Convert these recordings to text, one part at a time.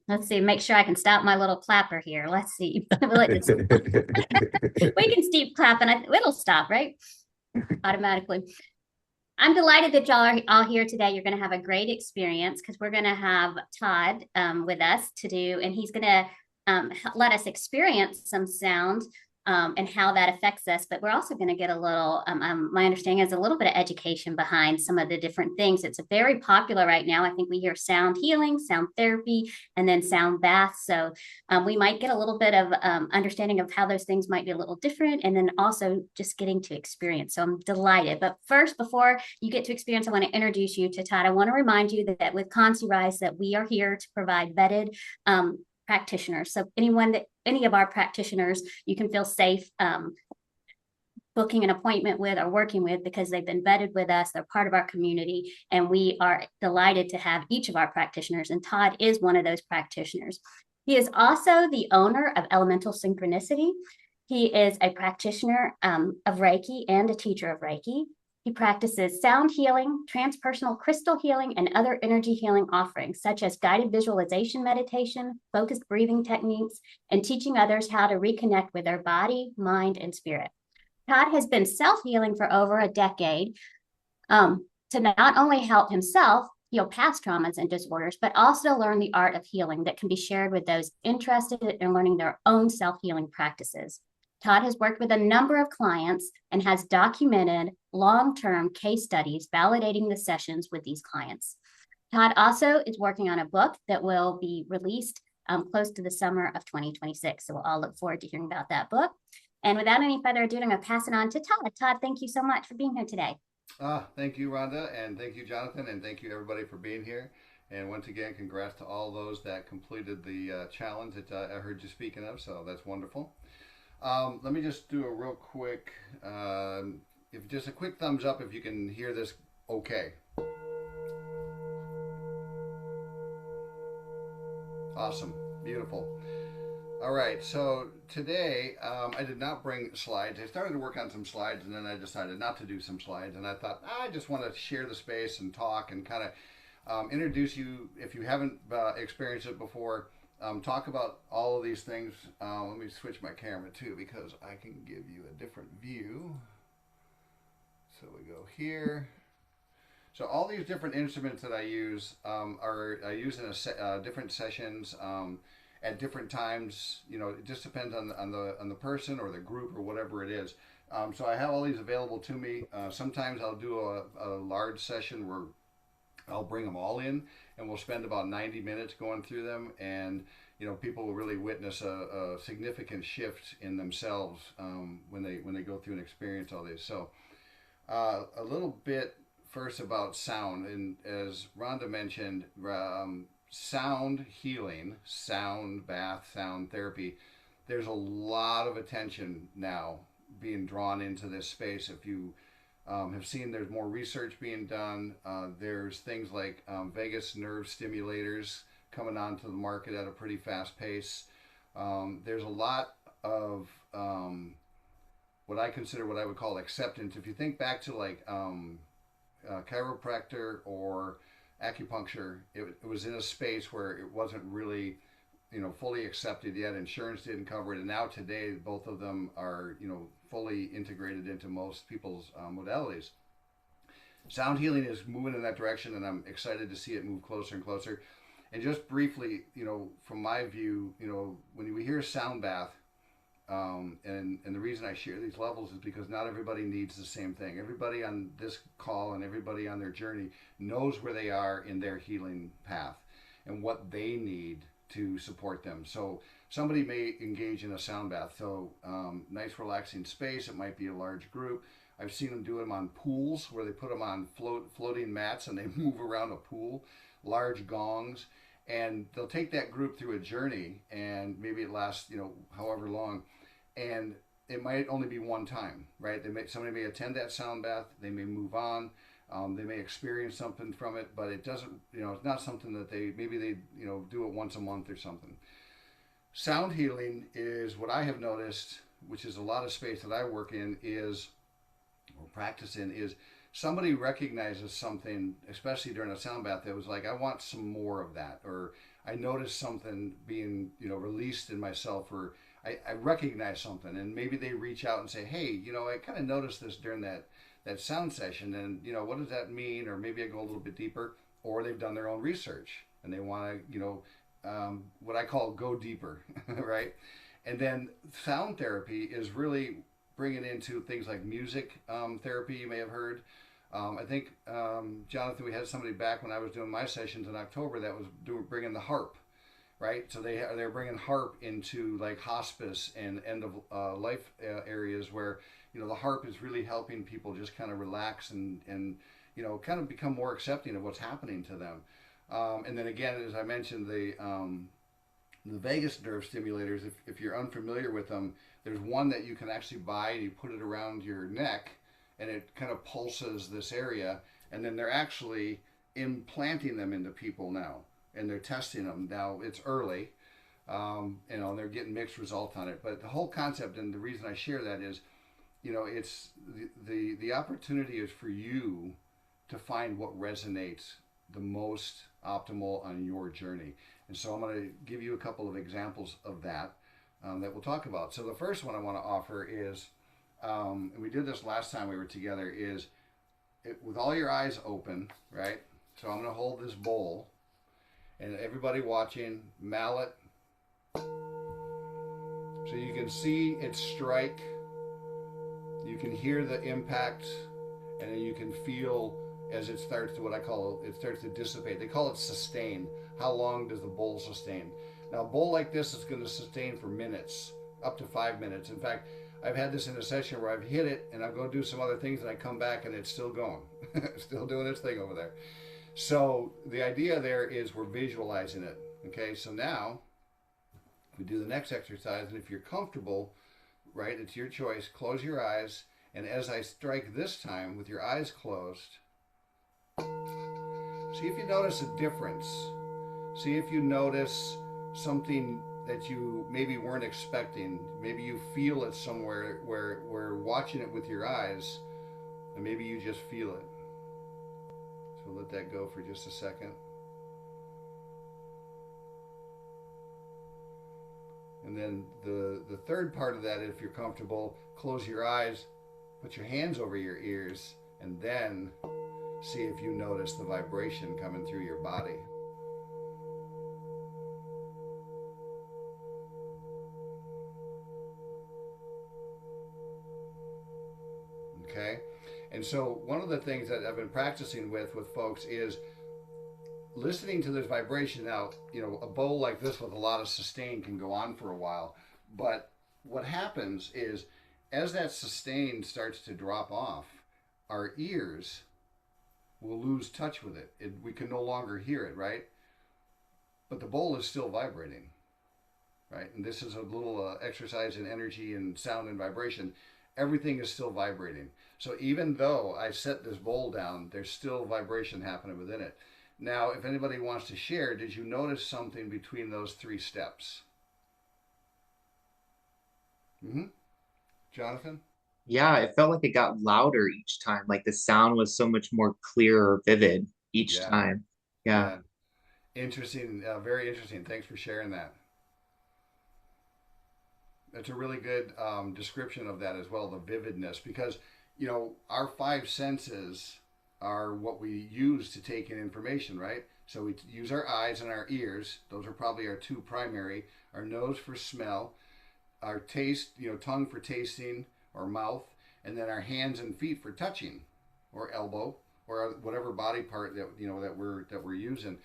Let's see, make sure I can stop my little clapper here. Let's see. We can steep clap and it'll stop, right? Automatically. I'm delighted that y'all are all here today. You're going to have a great experience because we're going to have Todd with us to do, and he's going to let us experience some sound and how that affects us. But we're also going to get a little, my understanding is a little bit of education behind some of the different things. It's very popular right now. I think we hear sound healing, sound therapy, and then sound baths. So we might get a little bit of understanding of how those things might be a little different, and then also just getting to experience. So I'm delighted. But first, before you get to experience, I want to introduce you to Todd. I want to remind you that with ConsciRise, that we are here to provide vetted practitioners. So any of our practitioners, you can feel safe booking an appointment with or working with because they've been vetted with us. They're part of our community, and we are delighted to have each of our practitioners. And Todd is one of those practitioners. He is also the owner of Elemental Synchronicity. He is a practitioner of Reiki and a teacher of Reiki. He practices sound healing, transpersonal crystal healing, and other energy healing offerings, such as guided visualization meditation, focused breathing techniques, and teaching others how to reconnect with their body, mind, and spirit. Todd has been self-healing for over a decade to not only help himself heal past traumas and disorders, but also learn the art of healing that can be shared with those interested in learning their own self-healing practices. Todd has worked with a number of clients and has documented long-term case studies validating the sessions with these clients. Todd also is working on a book that will be released close to the summer of 2026. So we'll all look forward to hearing about that book. And without any further ado, I'm going to pass it on to Todd. Todd, thank you so much for being here today. Thank you, Rhonda, and thank you, Jonathan, and thank you, everybody, for being here. And once again, congrats to all those that completed the challenge that I heard you speaking of, so that's wonderful. Let me just do a real quick, if just a quick thumbs up if you can hear this okay. Awesome, beautiful. All right, so today I did not bring slides. I started to work on some slides, and then I decided not to do some slides. And I thought I just want to share the space and talk and kind of introduce you if you haven't experienced it before. Talk about all of these things. Let me switch my camera too because I can give you a different view. So we go here. So all these different instruments that I use I use in different sessions. At different times, it just depends on the person or the group or whatever it is. So I have all these available to me. Sometimes I'll do a large session where I'll bring them all in, and we'll spend about 90 minutes going through them, and people will really witness a significant shift in themselves when they go through and experience all this. So a little bit first about sound, and as Rhonda mentioned. Sound healing, sound bath, sound therapy, there's a lot of attention now being drawn into this space. If you have seen, there's more research being done. There's things like vagus nerve stimulators coming onto the market at a pretty fast pace. There's a lot of what I would call acceptance. If you think back to like chiropractor or acupuncture, it was in a space where it wasn't really, fully accepted yet. Insurance didn't cover it, and now today both of them are, fully integrated into most people's modalities. Sound healing is moving in that direction, and I'm excited to see it move closer and closer. And just briefly, from my view, when we hear sound bath, and the reason I share these levels is because not everybody needs the same thing. Everybody on this call and everybody on their journey knows where they are in their healing path and what they need to support them. So somebody may engage in a sound bath. So nice relaxing space. It might be a large group. I've seen them do them on pools where they put them on floating mats and they move around a pool, large gongs. And they'll take that group through a journey, and maybe it lasts, however long, and it might only be one time, right? Somebody may attend that sound bath, they may move on, they may experience something from it, but it doesn't, it's not something that they do it once a month or something. Sound healing is what I have noticed, which is a lot of space that I work in or practice in, is somebody recognizes something, especially during a sound bath, that was like, I want some more of that, or I noticed something being, released in myself, or I recognize something, and maybe they reach out and say, hey, I kind of noticed this during that sound session, and what does that mean? Or maybe I go a little bit deeper, or they've done their own research and they want to, what I call go deeper, right? And then sound therapy is really bringing into things like music therapy. You may have heard. I think Jonathan, we had somebody back when I was doing my sessions in October that was bringing the harp, right? So they're bringing harp into like hospice and end of life areas where the harp is really helping people just kind of relax and kind of become more accepting of what's happening to them. And then again, as I mentioned, the vagus nerve stimulators, if you're unfamiliar with them, there's one that you can actually buy and you put it around your neck and it kind of pulses this area, and then they're actually implanting them into people now, and they're testing them. Now it's early, they're getting mixed results on it, but the whole concept and the reason I share that is, it's the opportunity is for you to find what resonates the most optimal on your journey. And so I'm going to give you a couple of examples of that that we'll talk about. So the first one I want to offer is, and we did this last time we were together, is with all your eyes open, right? So I'm going to hold this bowl, and everybody watching, mallet, so you can see it strike, you can hear the impact, and then you can feel as it starts to, it starts to dissipate. They call it sustain. How long does the bowl sustain? Now, a bowl like this is going to sustain for minutes, up to 5 minutes. In fact, I've had this in a session where I've hit it and I'll go do some other things and I come back and it's still going, still doing its thing over there. So the idea there is we're visualizing it. Okay, so now we do the next exercise, and if you're comfortable, right, it's your choice. Close your eyes, and as I strike this time with your eyes closed, see if you notice a difference. See if you notice something that you maybe weren't expecting. Maybe you feel it somewhere where watching it with your eyes, and maybe you just feel it. So let that go for just a second. And then the third part of that, if you're comfortable, close your eyes, put your hands over your ears, and then see if you notice the vibration coming through your body. Okay? And so one of the things that I've been practicing with folks is listening to this vibration. Now, a bowl like this with a lot of sustain can go on for a while, but what happens is as that sustain starts to drop off, our ears will lose touch with it. We can no longer hear it, right? But the bowl is still vibrating, right? And this is a little exercise in energy and sound and vibration. Everything is still vibrating. So even though I set this bowl down, there's still vibration happening within it. Now, if anybody wants to share, did you notice something between those 3 steps? Mm-hmm. Jonathan? Yeah, it felt like it got louder each time. Like the sound was so much more clear or vivid each Yeah, time. Yeah. yeah. Interesting, very interesting. Thanks for sharing that. That's a really good description of that as well, the vividness, because our 5 senses are what we use to take in information, right? So we use our eyes and our ears. Those are probably our 2 primary. Our nose for smell, our taste, tongue for tasting, or mouth, and then our hands and feet for touching, or elbow, or whatever body part that we're using.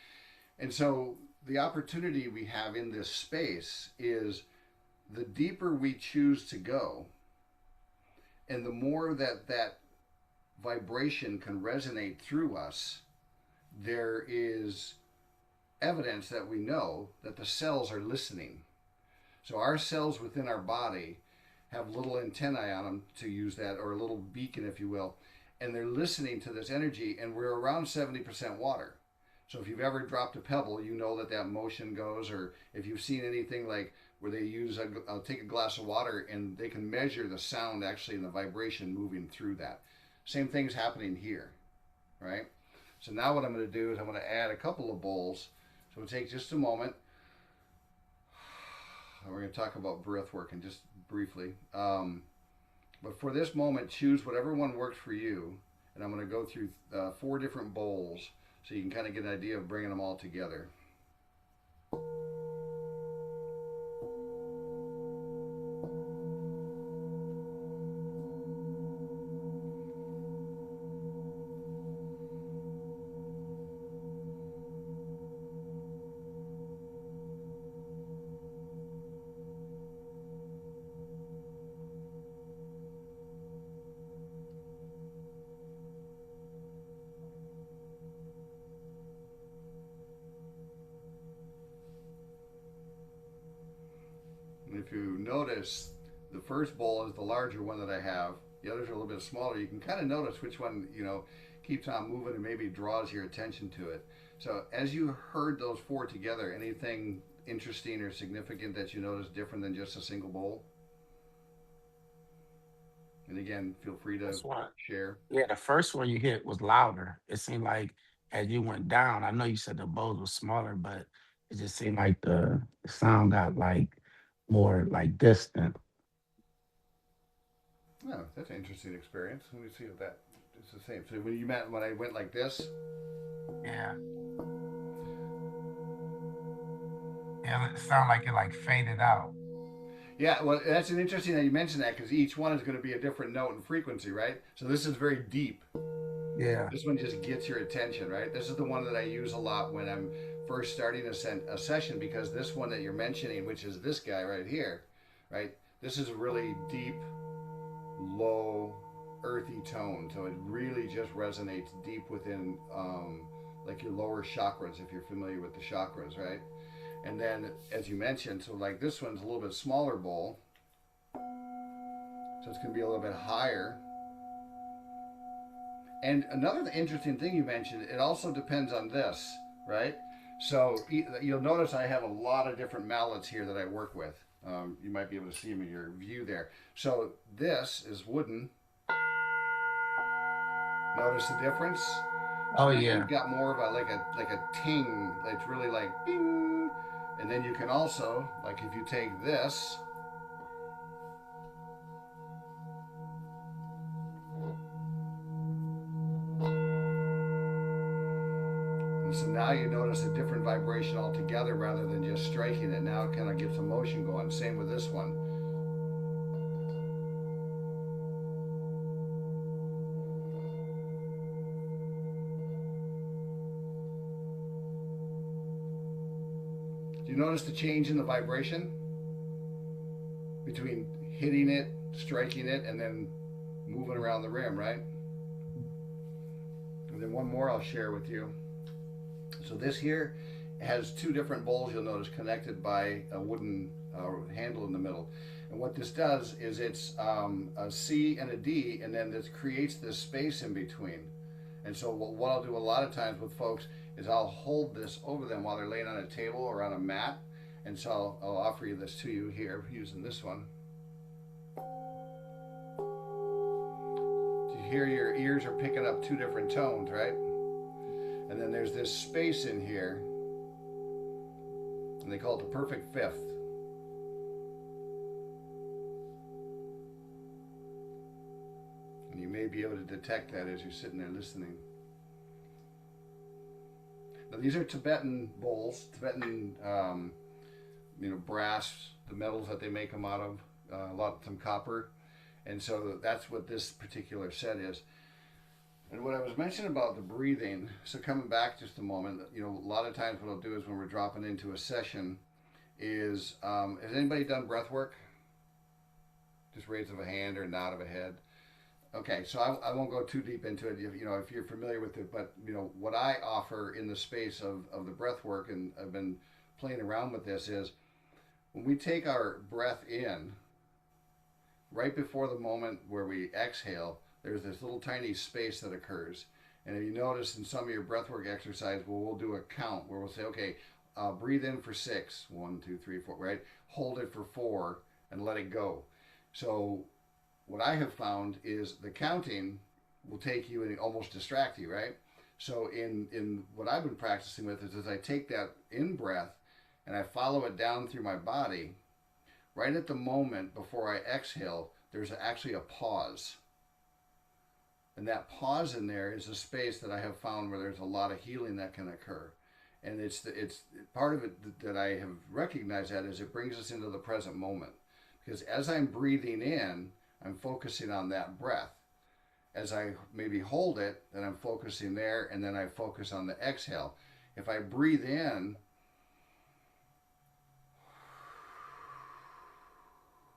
And so the opportunity we have in this space is the deeper we choose to go, and the more that vibration can resonate through us, there is evidence that we know that the cells are listening. So our cells within our body have little antennae on them, to use that, or a little beacon, if you will, and they're listening to this energy, and we're around 70% water. So if you've ever dropped a pebble, you know that motion goes, or if you've seen anything like where they use, take a glass of water and they can measure the sound actually and the vibration moving through that. Same thing's happening here, right? So now what I'm going to do is I'm going to add a couple of bowls. So we'll take just a moment. We're going to talk about breath work and just briefly. But for this moment, choose whatever one works for you. And I'm going to go through 4 different bowls so you can kind of get an idea of bringing them all together. And if you notice, the first bowl is the larger one that I have. The others are a little bit smaller. You can kind of notice which one, keeps on moving and maybe draws your attention to it. So as you heard those 4 together, anything interesting or significant that you noticed different than just a single bowl? And again, feel free to That's why. share. Yeah, the first one you hit was louder. It seemed like as you went down, I know you said the bowls were smaller, but it just seemed like the sound got like more like distant. Oh, that's an interesting experience. Let me see if that it's the same. So when I went like this, Yeah. Yeah, it sounded like it like faded out. yeah, well, that's an interesting that you mentioned that because each one is going to be a different note and frequency, right? So this is very deep. Yeah. This one just gets your attention, right? This is the one that I use a lot when I'm first starting a session because this one that you're mentioning, which is this guy right here, right? This is a really deep, low, earthy tone. So it really just resonates deep within like your lower chakras, if you're familiar with the chakras, right? And then, as you mentioned, so like this one's a little bit smaller bowl. So it's going to be a little bit higher. And another interesting thing you mentioned, it also depends on this, right? So you'll notice I have a lot of different mallets here that I work with. You might be able to see them in your view there. So this is wooden. Notice the difference? Oh So this one's yeah. got more of a ting. It's really like bing. And then you can also, like if you take this, and so now you notice a different vibration altogether rather than just striking it. Now it kind of gets a motion going. Same with this one. Do you notice the change in the vibration between hitting it, striking it, and then moving around the rim, right? And then one more I'll share with you. So this here has 2 different bowls, you'll notice, connected by a wooden handle in the middle. And what this does is it's a C and a D, and then this creates this space in between. And so what I'll do a lot of times with folks is I'll hold this over them while they're laying on a table or on a mat. And so I'll offer you this to you here using this one. You hear your ears are picking up 2 different tones, right? And then there's this space in here, and they call it the perfect fifth. And you may be able to detect that as you're sitting there listening. Now these are Tibetan bowls, Tibetan, brass, the metals that they make them out of, a lot of them copper, and so that's what this particular set is. And what I was mentioning about the breathing, so coming back just a moment, a lot of times what I'll do is when we're dropping into a session is, has anybody done breath work? Just raise of a hand or nod of a head. Okay, so I won't go too deep into it, if you're familiar with it, but, what I offer in the space of the breath work, and I've been playing around with this, is when we take our breath in, right before the moment where we exhale, there's this little tiny space that occurs. And if you notice in some of your breathwork exercise, we'll do a count where we'll say, okay, breathe in for 6, 1, 2, 3, 4, right? Hold it for 4 and let it go. So what I have found is the counting will take you and almost distract you, right? So in what I've been practicing with is as I take that in breath and I follow it down through my body, right at the moment before I exhale, there's actually a pause. And that pause in there is a space that I have found where there's a lot of healing that can occur. And it's part of it that I have recognized that is it brings us into the present moment. Because as I'm breathing in, I'm focusing on that breath. As I maybe hold it, then I'm focusing there, and then I focus on the exhale. If I breathe in,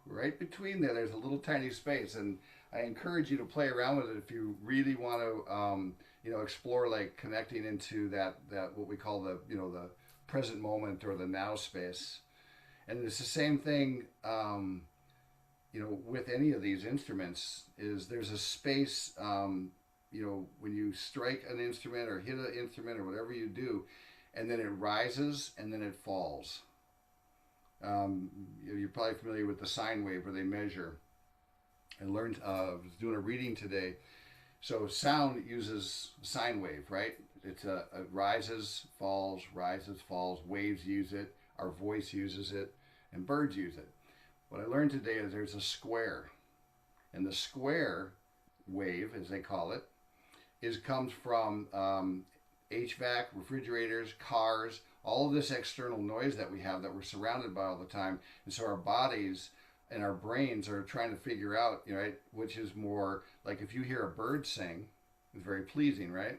right between there, there's a little tiny space, and I encourage you to play around with it if you really want to, explore like connecting into that what we call the present moment or the now space. And it's the same thing, with any of these instruments. Is there's a space, when you strike an instrument or hit an instrument or whatever you do, and then it rises and then it falls. You're probably familiar with the sine wave where they measure. I learned, was doing a reading today. So sound uses sine wave, right? It rises, falls, rises, falls. Waves use it. Our voice uses it, and birds use it. What I learned today is there's a square, and the square wave, as they call it, comes from HVAC, refrigerators, cars, all of this external noise that we have that we're surrounded by all the time. And so our bodies and our brains are trying to figure out, right, which is more like if you hear a bird sing, it's very pleasing, right?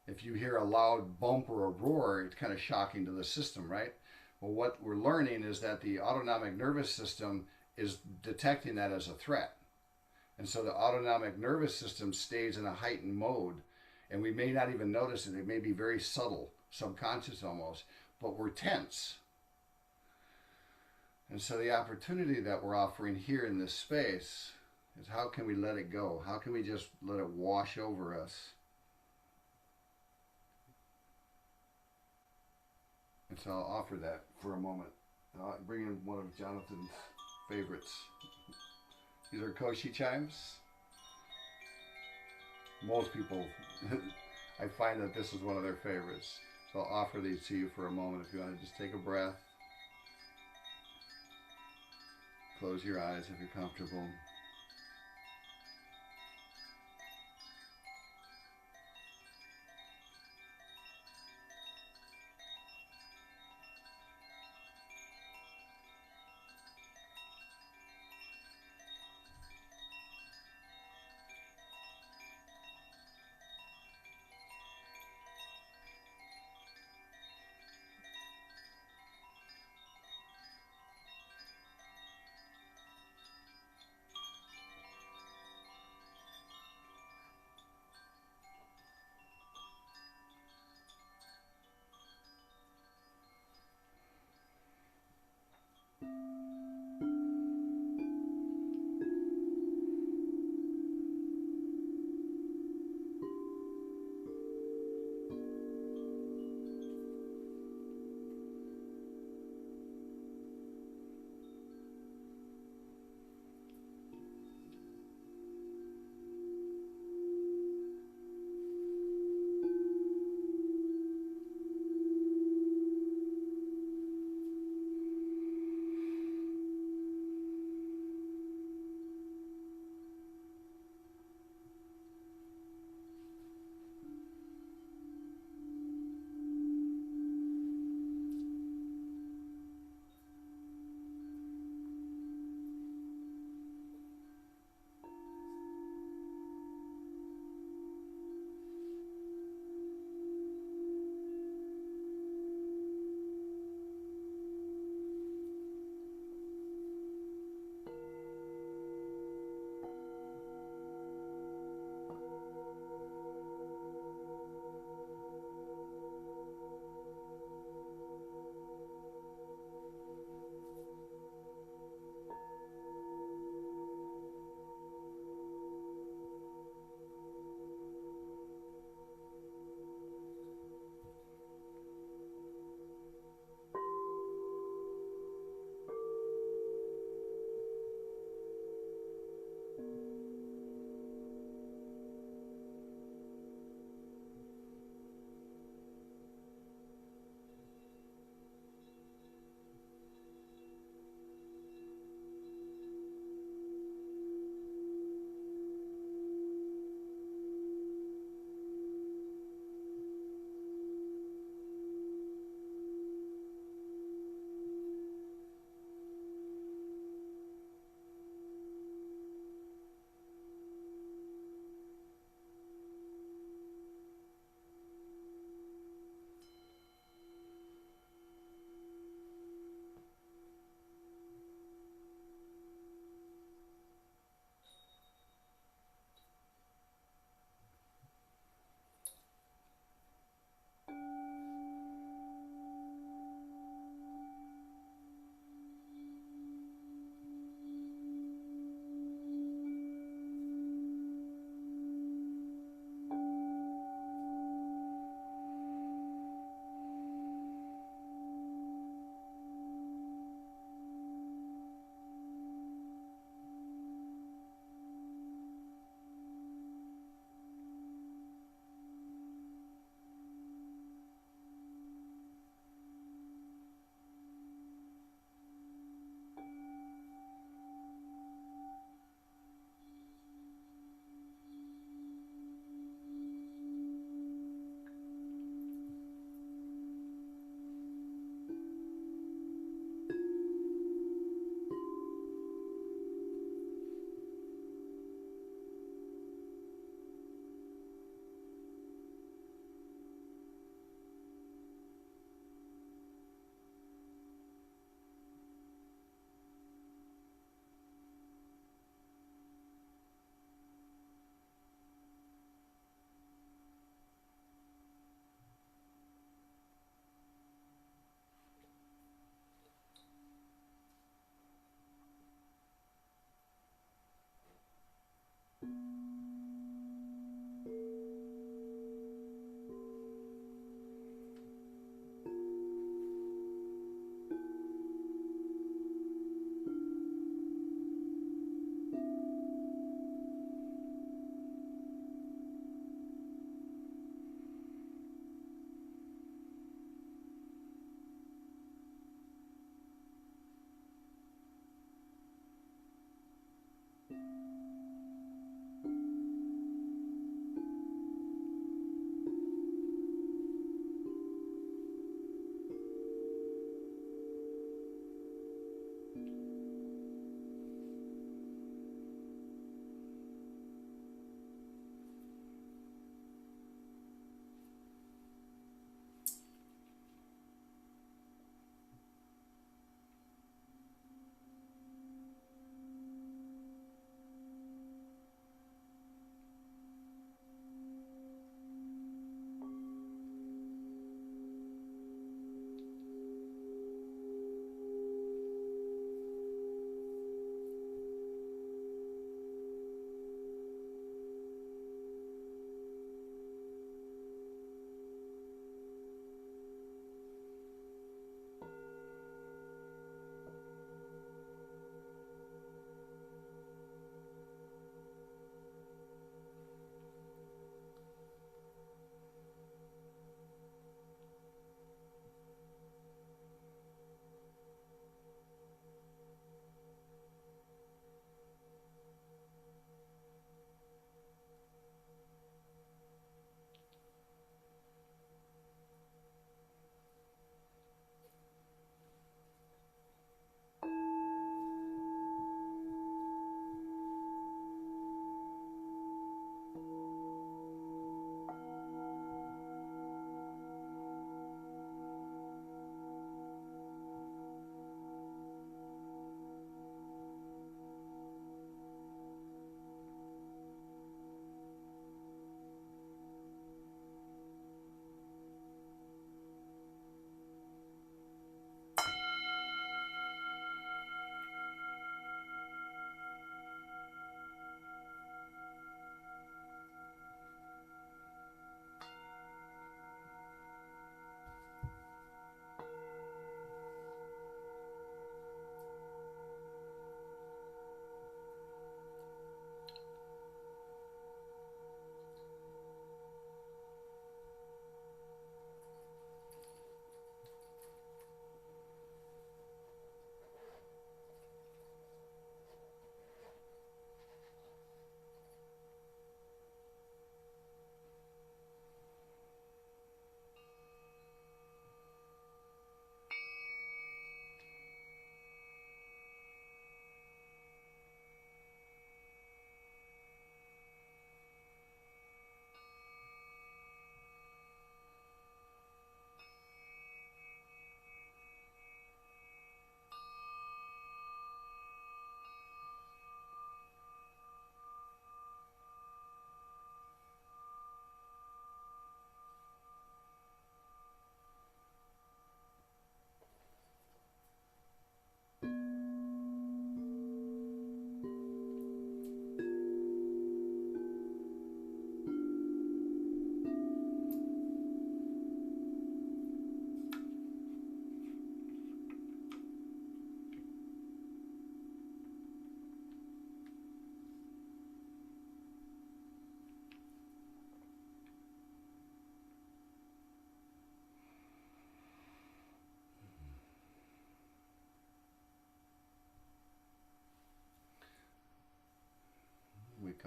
If you hear a loud bump or a roar, it's kind of shocking to the system, right? Well, what we're learning is that the autonomic nervous system is detecting that as a threat. And so the autonomic nervous system stays in a heightened mode, and we may not even notice it. It may be very subtle, subconscious almost, but we're tense. And so the opportunity that we're offering here in this space is how can we let it go? How can we just let it wash over us? And so I'll offer that for a moment. I'll bring in one of Jonathan's favorites. These are Koshi chimes. Most people, I find that this is one of their favorites. So I'll offer these to you for a moment if you want to just take a breath. Close your eyes if you're comfortable.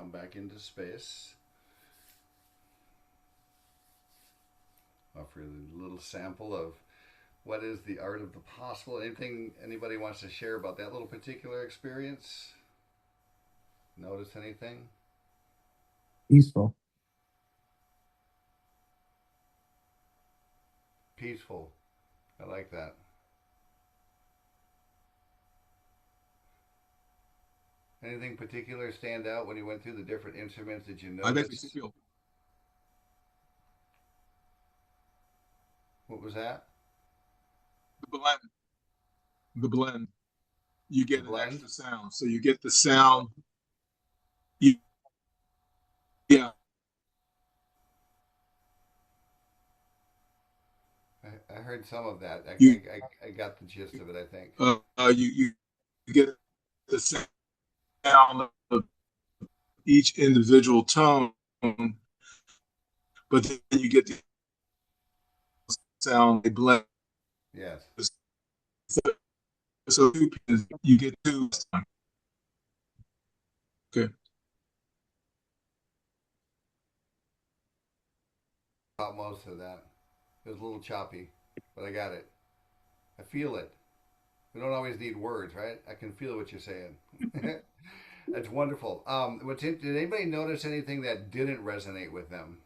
come back into space. Offer a little sample of what is the art of the possible. Anything anybody wants to share about that little particular experience? Notice anything? Peaceful. Peaceful. I like that. Anything particular stand out when you went through the different instruments that you I definitely noticed? feel What was that? the blend. The blend. You The get an blend? extra sound. So you get the sound. You, yeah. I heard some of that. You I got the gist of it, I think. you get the sound of each individual tone, but then you get the sound they blend. Yes. So you get two. Okay. Caught most of that. It was a little choppy, but I got it. I feel it. We don't always need words, right? I can feel what you're saying. That's wonderful. Did anybody notice anything that didn't resonate with them?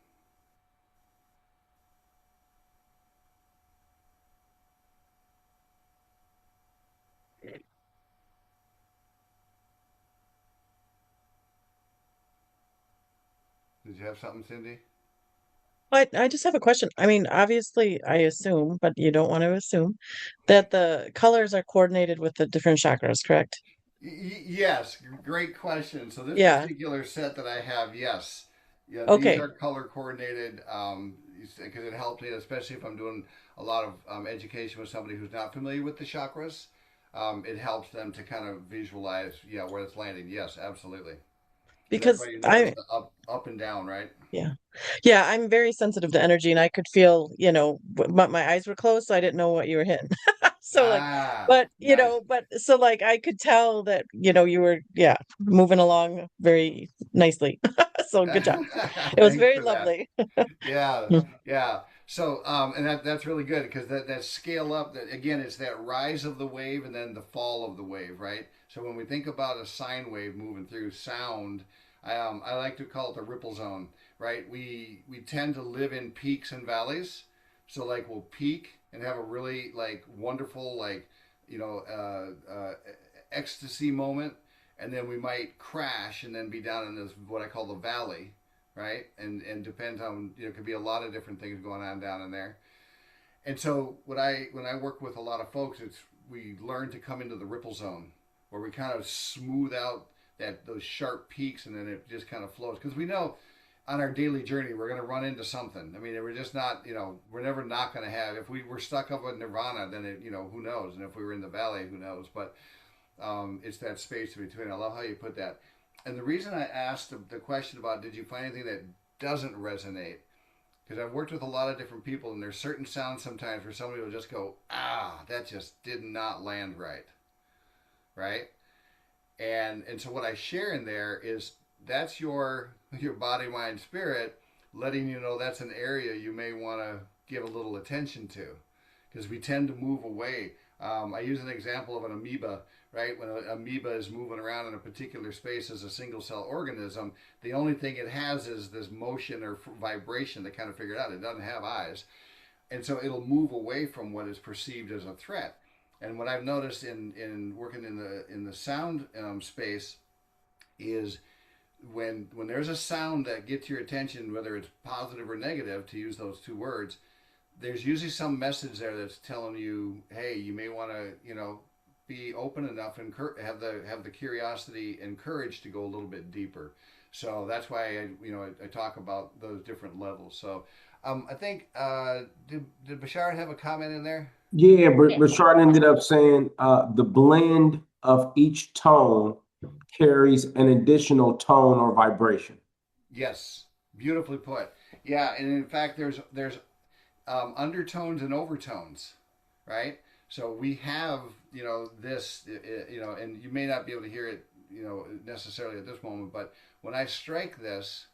Did you have something, Cindy? But I just have a question. I mean, obviously, I assume, but you don't want to assume that the colors are coordinated with the different chakras, correct? Yes, great question. So this Yeah. particular set that I have, yes, yeah, these Okay. are color coordinated because it helps me, especially if I'm doing a lot of education with somebody who's not familiar with the chakras. It helps them to kind of visualize, yeah, where it's landing. Yes, absolutely. And that's why Because you notice I, the up and down, right? yeah. Yeah, I'm very sensitive to energy and I could feel, but my eyes were closed, so I didn't know what you were hitting. So like, Ah, but nice. so like I could tell that, you were, yeah, moving along very nicely. So good job. It was Thanks very for that. lovely. Yeah, yeah. So, and that's really good because that scale up. That again, it's that rise of the wave and then the fall of the wave, right? So when we think about a sine wave moving through sound, I like to call it the ripple zone, right? We tend to live in peaks and valleys. So like we'll peak and have a really like wonderful like you know ecstasy moment, and then we might crash and then be down in this what I call the valley, right? And depends on it could be a lot of different things going on down in there. And so when I work with a lot of folks, it's we learn to come into the ripple zone where we kind of smooth out that those sharp peaks and then it just kind of flows because we know on our daily journey we're going to run into something. I mean, we're just not we're never not going to have if we were stuck up in nirvana then it who knows, and if we were in the valley who knows, but it's that space between. I love how you put that. And the reason I asked the question about did you find anything that doesn't resonate, because I've worked with a lot of different people, and there's certain sounds sometimes where somebody will just go, that just did not land right, right? And so what I share in there is that's your body, mind, spirit, letting you know that's an area you may want to give a little attention to, because we tend to move away. I use an example of an amoeba, right? When an amoeba is moving around in a particular space as a single cell organism, the only thing it has is this motion or vibration that kind of figured out. It doesn't have eyes. And so it'll move away from what is perceived as a threat. And what I've noticed in working in the sound space is when there's a sound that gets your attention, whether it's positive or negative, to use those two words, there's usually some message there that's telling you, hey, you may want to, be open enough and have the curiosity and courage to go a little bit deeper. So that's why I talk about those different levels. So I think did Bashar have a comment in there? Yeah, but Yeah. Richard ended up saying the blend of each tone carries an additional tone or vibration. Yes, beautifully put. Yeah, and in fact, there's undertones and overtones, right? So we have, this, and you may not be able to hear it necessarily at this moment, but when I strike this,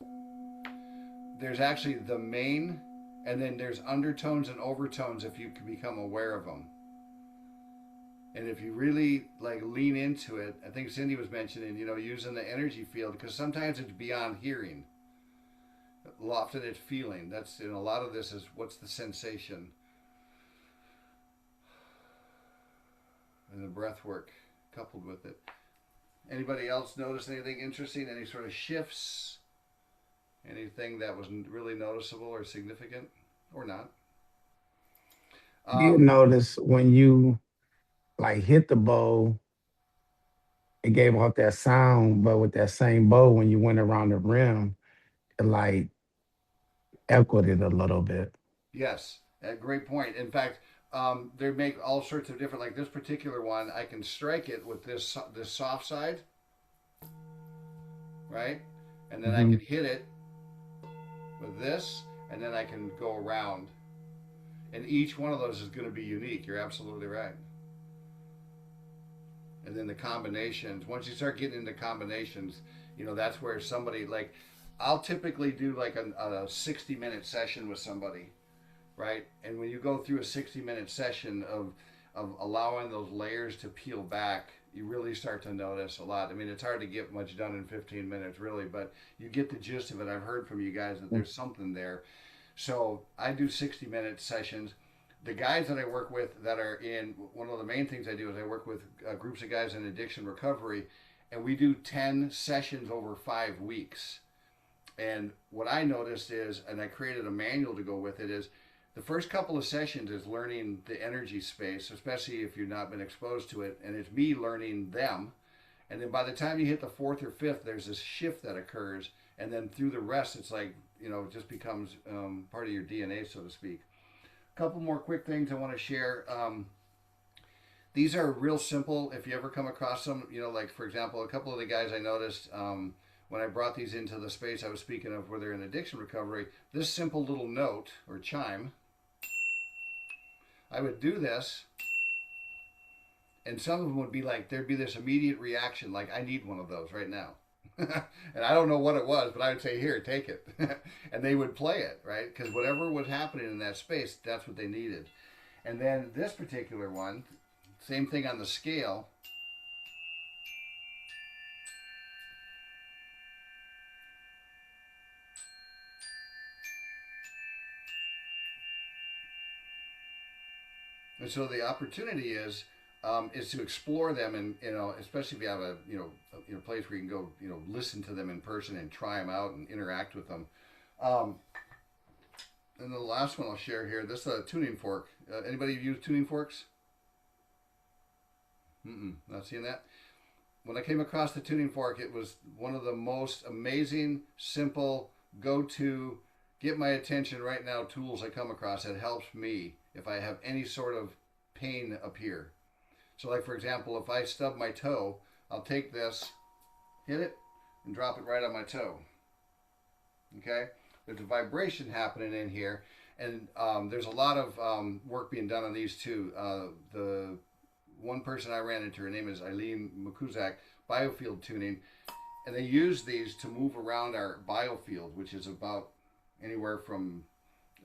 there's actually the main, and then there's undertones and overtones if you can become aware of them. And if you really like lean into it, I think Cindy was mentioning, using the energy field, because sometimes it's beyond hearing. Often it's feeling. That's a lot of this is what's the sensation, and the breath work coupled with it. Anybody else notice anything interesting? Any sort of shifts? Anything that was really noticeable or significant, or not? You notice when you like hit the bowl, it gave off that sound, but with that same bow, when you went around the rim, it like echoed it a little bit. Yes, a great point. In fact, they make all sorts of different. Like this particular one, I can strike it with this soft side, right, and then I Hmm. can hit it with this, and then I can go around. And each one of those is going to be unique. You're absolutely right. And then the combinations. Once you start getting into combinations, that's where somebody like, I'll typically do like a 60-minute session with somebody, right? And when you go through a 60-minute session of allowing those layers to peel back, you really start to notice a lot. I mean, it's hard to get much done in 15 minutes, really, but you get the gist of it. I've heard from you guys that there's something there. So I do 60-minute sessions. The guys that I work with that are in, one of the main things I do is I work with groups of guys in addiction recovery, and we do 10 sessions over 5 weeks. And what I noticed is, and I created a manual to go with it, is the first couple of sessions is learning the energy space, especially if you've not been exposed to it, and it's me learning them. And then by the time you hit the fourth or fifth, there's this shift that occurs, and then through the rest, it's like, it just becomes part of your DNA, so to speak. A couple more quick things I want to share. These are real simple. If you ever come across them, like for example, a couple of the guys I noticed when I brought these into the space I was speaking of where they're in addiction recovery, this simple little note or chime, I would do this, and some of them would be like, there'd be this immediate reaction, like, I need one of those right now. And I don't know what it was, but I would say, here, take it. And they would play it, right? Because whatever was happening in that space, that's what they needed. And then this particular one, same thing on the scale. And so the opportunity is to explore them, and especially if you have a place where you can go listen to them in person and try them out and interact with them. Um, and the last one I'll share here, this tuning fork. Anybody use tuning forks? Not seeing that. When I came across the tuning fork, it was one of the most amazing, simple, go-to, get my attention right now tools I come across that helps me if I have any sort of pain appear. So like for example, if I stub my toe, I'll take this, hit it, and drop it right on my toe. Okay? There's a vibration happening in here, and there's a lot of work being done on these too. The one person I ran into, her name is Eileen Makuzak, biofield tuning, and they use these to move around our biofield, which is about anywhere from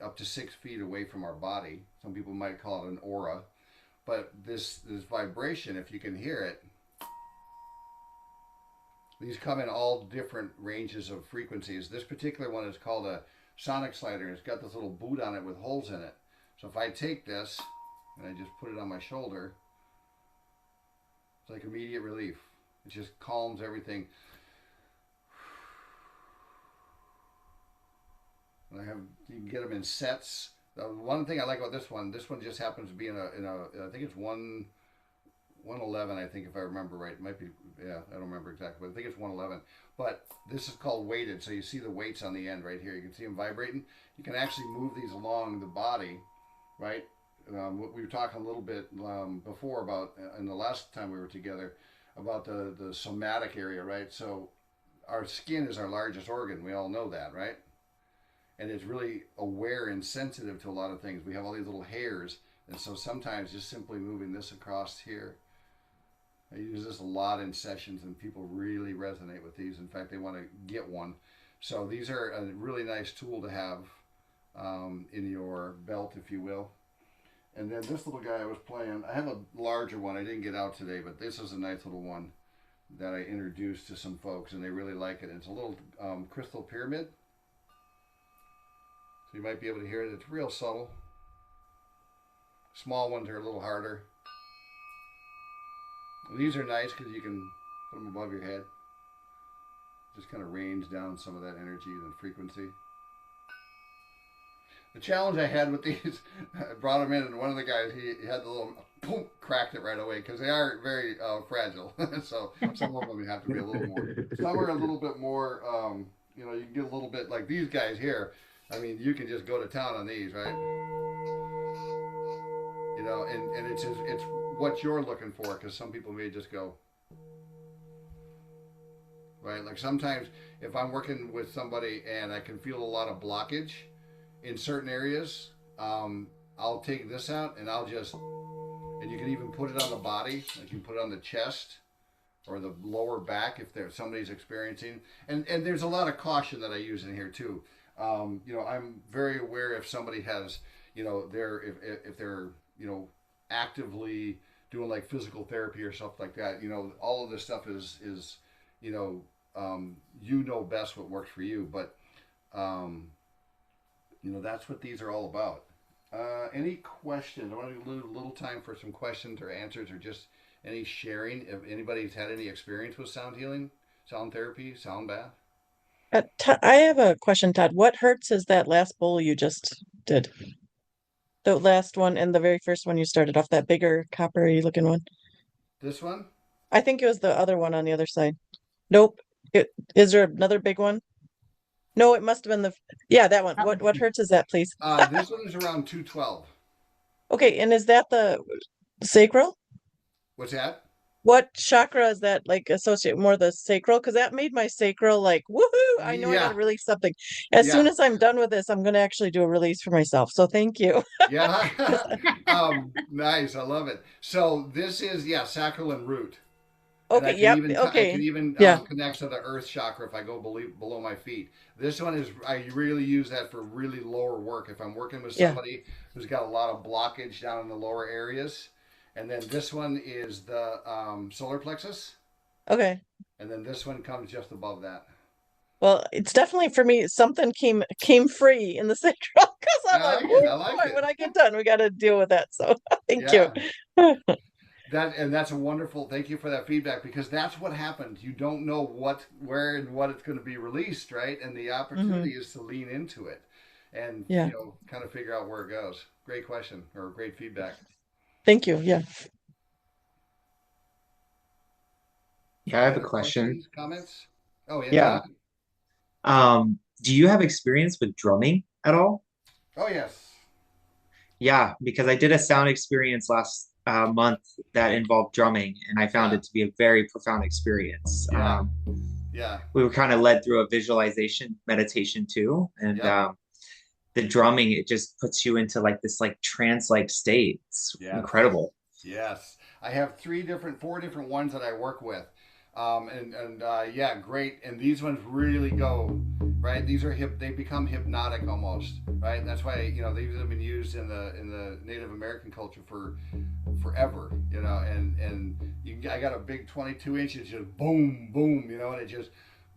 up to 6 feet away from our body. Some people might call it an aura. But this vibration, if you can hear it, these come in all different ranges of frequencies. This particular one is called a sonic slider. It's got this little boot on it with holes in it. So if I take this and I just put it on my shoulder, it's like immediate relief. It just calms everything. And you can get them in sets. The one thing I like about this one just happens to be in a I think it's 111, I think, if I remember right. It might be, yeah, I don't remember exactly, but I think it's 111. But this is called weighted, so you see the weights on the end right here. You can see them vibrating. You can actually move these along the body, right? We were talking a little bit before about, in the last time we were together, about the somatic area, right? So our skin is our largest organ. We all know that, right? And it's really aware and sensitive to a lot of things. We have all these little hairs, and so sometimes just simply moving this across here I use this a lot in sessions, and people really resonate with these. In fact, they want to get one. So these are a really nice tool to have in your belt, if you will. And then this little guy I was playing, I have a larger one I didn't get out today, but this is a nice little one that I introduced to some folks, and they really like it. It's a little crystal pyramid. So you might be able to hear it. It's real subtle. Small ones are a little harder. And these are nice because you can put them above your head. Just kind of range down some of that energy and frequency. The challenge I had with these, I brought them in, and one of the guys, he had the little, boom, cracked it right away because they are very fragile. So some of them you have to be a little more. Some are a little bit more, you know, you can get a little bit like these guys here. I mean, you can just go to town on these, right? You know, and it's what you're looking for, because some people may just go, right? Like sometimes if I'm working with somebody and I can feel a lot of blockage in certain areas, I'll take this out and I'll just, and you can even put it on the body, like you can put it on the chest or the lower back if there's somebody's experiencing, and there's a lot of caution that I use in here too. You know, I'm very aware if somebody has, you know, if they're, you know, actively doing like physical therapy or stuff like that, you know, all of this stuff is you know best what works for you, but you know, that's what these are all about. Any questions? I want to leave a little time for some questions or answers, or just any sharing. If anybody's had any experience with sound healing, sound therapy, sound bath. I have a question, Todd. What hertz is that last bowl you just did? The last one and the very first one you started off, that bigger coppery looking one. This one? I think it was the other one on the other side. Nope. Is there another big one? No, it must have been yeah, that one. What hertz is that, please? This one is around 212. Okay, and is that the sacral? What's that? What chakra is that like associate more the sacral? Because that made my sacral like woohoo! I know I got to Yeah, release something. As soon yeah, as I'm done with this, I'm going to actually do a release for myself. So thank you. yeah. Nice, I love it. So this is, yeah, sacral and root. And Okay, yep. I can Okay. even Yeah. connect to the earth chakra if I go below my feet. This one is, I really use that for really lower work. If I'm working with Yeah. somebody who's got a lot of blockage down in the lower areas. And then this one is the solar plexus. Okay. And then this one comes just above that. Well, it's definitely for me, something came free in the sacral because I'm I like, like oh it. I like boy, when it. I get done, we got to deal with that. So thank you. Yeah. That's a wonderful, thank you for that feedback, because that's what happens. You don't know where and what it's going to be released, right? And the opportunity is to lean into it and, Yeah. you know, kind of figure out where it goes. Great question, or great feedback. Thank you. Yeah. Yeah, I have a Other question. questions, comments? Oh, yeah, Yeah. Do you have experience with drumming at all? oh, yes. Yeah, because I did a sound experience last month that involved drumming, and I found Yeah, it to be a very profound experience. yeah, yeah, We were kind of led through a visualization meditation too, and yep, the drumming, it just puts you into like this like trance-like state. It's yes. incredible. Yes, I have four different ones that I work with, yeah, great. And these ones really go right. These are they become hypnotic almost, right? That's why, you know, these have been used in the Native American culture for forever, you know. And I got a big 22 inches, just boom, boom, you know, and it just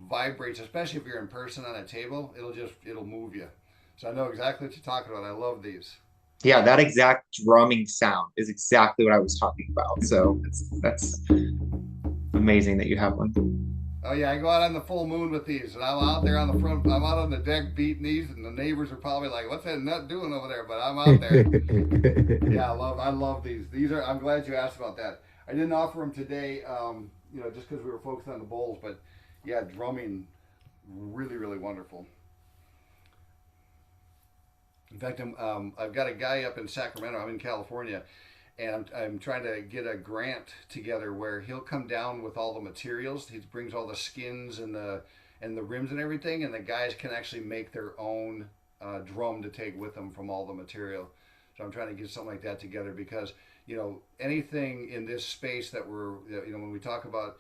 vibrates. Especially if you're in person on a table, it'll move you. So I know exactly what you're talking about. I love these. Yeah, that exact drumming sound is exactly what I was talking about. So that's amazing that you have one. Oh yeah, I go out on the full moon with these, and I'm out there on the front. I'm out on the deck beating these, and the neighbors are probably like, "What's that nut doing over there?" But I'm out there. Yeah, I love these. I'm glad you asked about that. I didn't offer them today, you know, just because we were focused on the bowls. But yeah, drumming, really, really wonderful. In fact, I've got a guy up in Sacramento. I'm in California, and I'm trying to get a grant together where he'll come down with all the materials. He brings all the skins and the rims and everything, and the guys can actually make their own drum to take with them from all the material. So I'm trying to get something like that together because, anything in this space that when we talk about,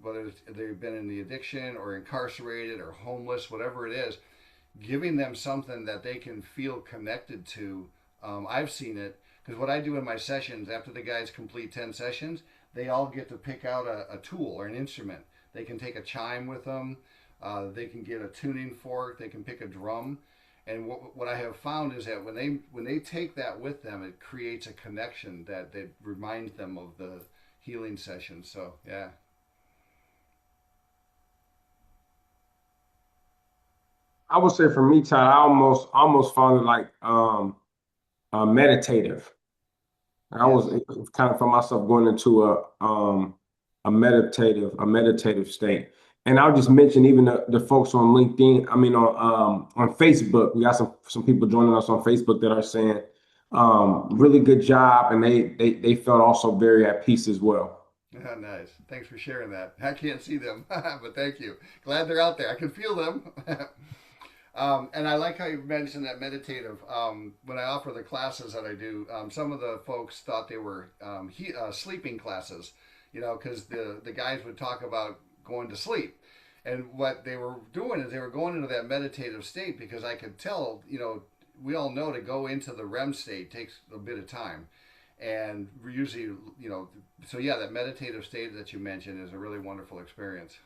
whether they've been in the addiction or incarcerated or homeless, whatever it is, giving them something that they can feel connected to. I've seen it because what I do in my sessions, after the guys complete 10 sessions, they all get to pick out a tool or an instrument. They can take a chime with them. They can get a tuning fork. They can pick a drum. And what I have found is that when they take that with them, it creates a connection that reminds them of the healing session. So yeah. I would say for me, Todd, I almost found it like meditative. I Yes. was kind of for myself going into a meditative state. And I'll just mention even the folks on LinkedIn. I mean on Facebook, we got some people joining us on Facebook that are saying really good job, and they felt also very at peace as well. Ah, nice. Thanks for sharing that. I can't see them, but thank you. Glad they're out there. I can feel them. And I like how you mentioned that meditative. When I offer the classes that I do, some of the folks thought they were sleeping classes, because the guys would talk about going to sleep. And what they were doing is they were going into that meditative state because I could tell, we all know to go into the REM state takes a bit of time. And we usually, so yeah, that meditative state that you mentioned is a really wonderful experience.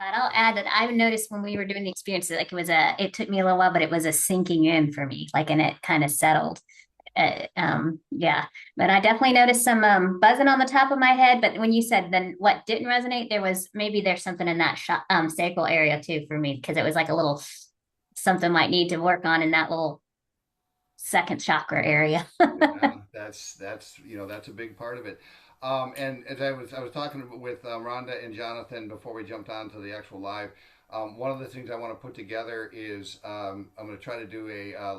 And I'll add that I noticed when we were doing the experience, like it took me a little while, but it was a sinking in for me, like, and it kind of settled. Yeah, but I definitely noticed some buzzing on the top of my head. But when you said then what didn't resonate, there's something in that sacral area too for me because it was like a little something might need to work on in that little second chakra area. Yeah, that's a big part of it. And as I was talking with Rhonda and Jonathan before we jumped on to the actual live. One of the things I want to put together is I'm going to try to do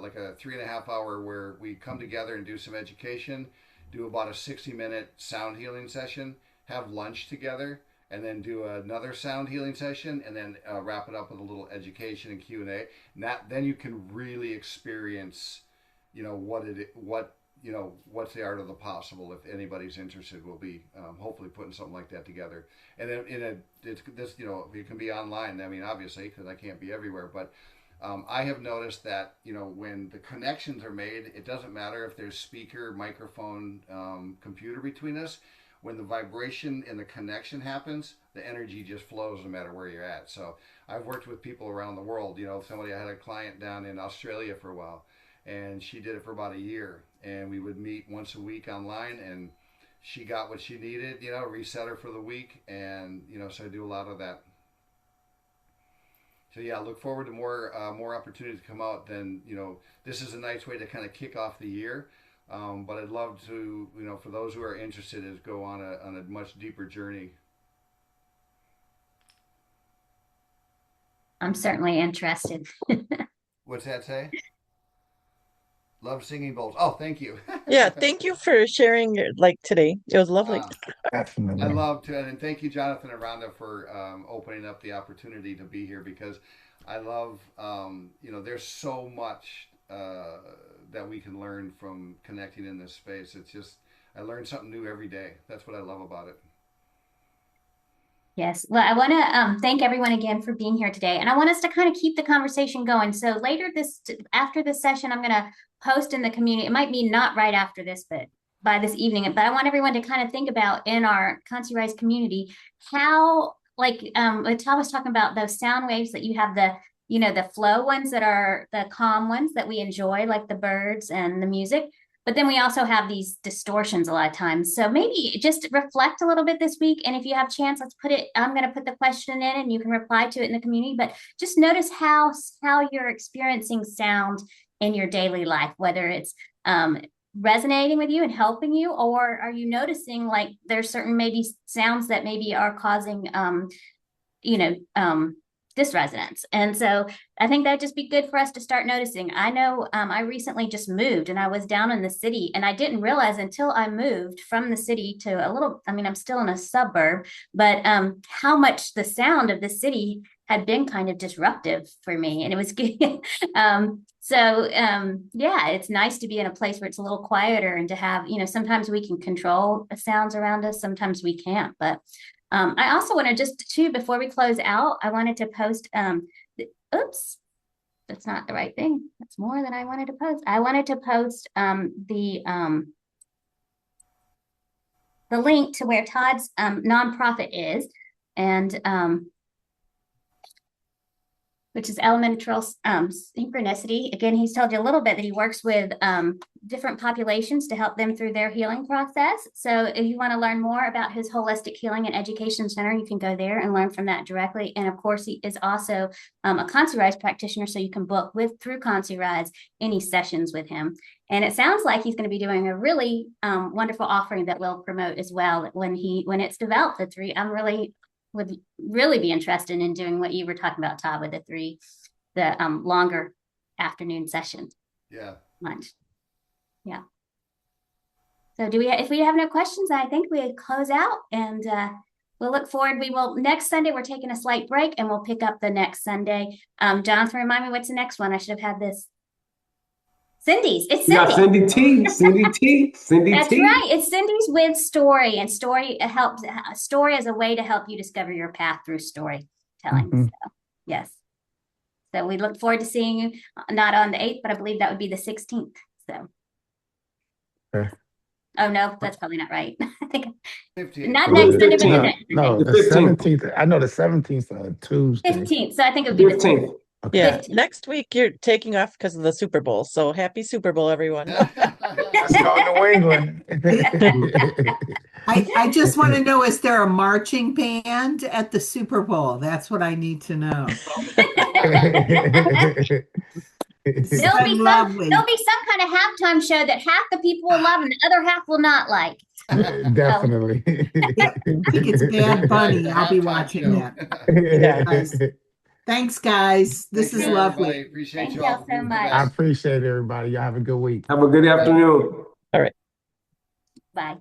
like a 3.5 hour where we come together and do some education, do about a 60-minute sound healing session, have lunch together, and then do another sound healing session, and then wrap it up with a little education and Q&A. And then you can really experience, what's the art of the possible. If anybody's interested, we'll be hopefully putting something like that together. And then it can be online. I mean, obviously, because I can't be everywhere, but I have noticed that when the connections are made, it doesn't matter if there's speaker, microphone, computer between us. When the vibration and the connection happens, the energy just flows no matter where you're at. So I've worked with people around the world. I had a client down in Australia for a while, and she did it for about a year. And we would meet once a week online, and she got what she needed, reset her for the week, and so I do a lot of that. So yeah, I look forward to more opportunities to come out. Then this is a nice way to kind of kick off the year. But I'd love to, for those who are interested, is go on a much deeper journey. I'm certainly interested. What's that say? Love singing bowls. Oh, thank you. Yeah, thank you for sharing like today. It was lovely. uh, I Definitely. love to, and thank you, Jonathan and Rhonda, for opening up the opportunity to be here because I love, there's so much that we can learn from connecting in this space. It's just, I learn something new every day. That's what I love about it. Yes. Well, I want to thank everyone again for being here today. And I want us to kind of keep the conversation going. So after this session, I'm going to post in the community. It might be not right after this, but by this evening. But I want everyone to kind of think about in our ConsciRise community, how, like Todd was talking about those sound waves that you have the flow ones that are the calm ones that we enjoy, like the birds and the music. But then we also have these distortions a lot of times. So maybe just reflect a little bit this week. And if you have a chance, I'm going to put the question in and you can reply to it in the community. But just notice how you're experiencing sound in your daily life, whether it's resonating with you and helping you, or are you noticing like there's certain maybe sounds that maybe are causing, dysresonance. And so I think that'd just be good for us to start noticing. I know I recently just moved and I was down in the city, and I didn't realize until I moved from the city to a little, I mean, I'm still in a suburb, but how much the sound of the city had been kind of disruptive for me. And it was good. Yeah, it's nice to be in a place where it's a little quieter and to have, sometimes we can control the sounds around us, sometimes we can't. But I also want to before we close out, I wanted to post, oops, that's not the right thing. That's more than I wanted to post. I wanted to post the link to where Todd's nonprofit is, and which is elemental synchronicity. Again, he's told you a little bit that he works with different populations to help them through their healing process. So if you want to learn more about his holistic healing and education center, you can go there and learn from that directly. And of course, he is also a ConsciRise practitioner, so you can book through ConsciRise any sessions with him. And it sounds like he's going to be doing a really wonderful offering that we'll promote as well when it's developed. Would really be interested in doing what you were talking about, Todd, with the longer afternoon session. Yeah. Lunch. Yeah. So if we have no questions, I think we close out, and we'll look forward. Next Sunday, we're taking a slight break, and we'll pick up the next Sunday. Jonathan, remind me, what's the next one? I should have had this. Cindy's. It's Cindy. Yeah, Cindy T. Cindy T. Cindy That's T. right. It's Cindy's with story, and story helps. Story as a way to help you discover your path through storytelling. So, yes. So we look forward to seeing you, not on the 8th, but I believe that would be the 16th. So. Okay. Oh no, that's probably not right. I think 15th. not next Sunday, but the next No, Sunday. the 17th. I know the 17th is a Tuesday. 15th. So I think it would be the 15th. Okay. Yeah, 15th. next week you're taking off because of the Super Bowl. So happy Super Bowl, everyone. Let's go New England. I just want to know, is there a marching band at the Super Bowl? That's what I need to know. There'll be some kind of halftime show that half the people will love and the other half will not like. Definitely. I think it's Bad Bunny. I'll be watching that. Yeah. Thanks, guys. This is lovely. Appreciate Thank you all. y'all so much. I appreciate everybody. Y'all have a good week. Have a good afternoon. All right. Bye.